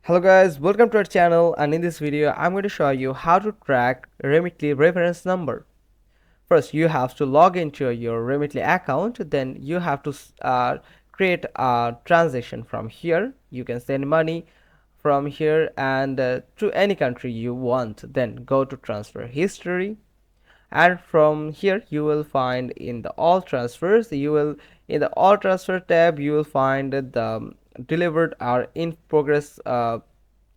Hello guys, welcome to our channel, and in this video I'm going to show you how to track Remitly reference number. First you have to log into your Remitly account, then you have to create a transaction from here. You can send money from here and to any country you want. Then go to transfer history, and from here you will find in the all transfers, in the all transfer tab you will find the delivered or in progress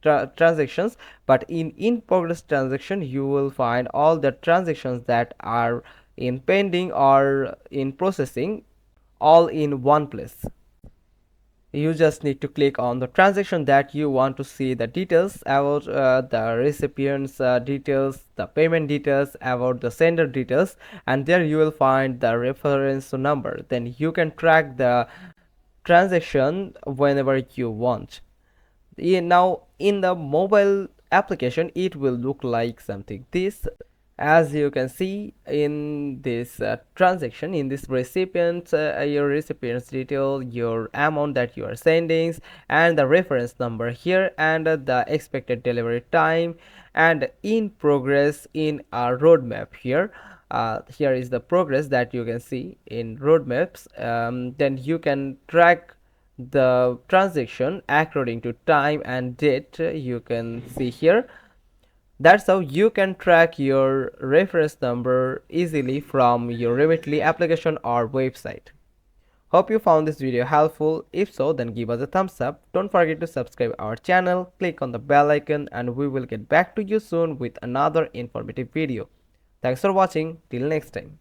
transactions. But in progress transaction you will find all the transactions that are in pending or in processing, all in one place. You just need to click on the transaction that you want to see the details about, the recipient's details, the payment details, about the sender details, and there you will find the reference number. Then you can track the transaction whenever you want. Now in the mobile application it will look like something this. As you can see in this transaction, in this recipient, your recipient's detail, your amount that you are sending, and the reference number here, and the expected delivery time, and in progress in our roadmap here. Here is the progress that you can see in roadmaps. Then you can track the transaction according to time and date. You can see here. That's how you can track your reference number easily from your Remitly application or website. Hope you found this video helpful. If so, then give us a thumbs up. Don't forget to subscribe our channel, click on the bell icon, and we will get back to you soon with another informative video. Thanks for watching. Till next time.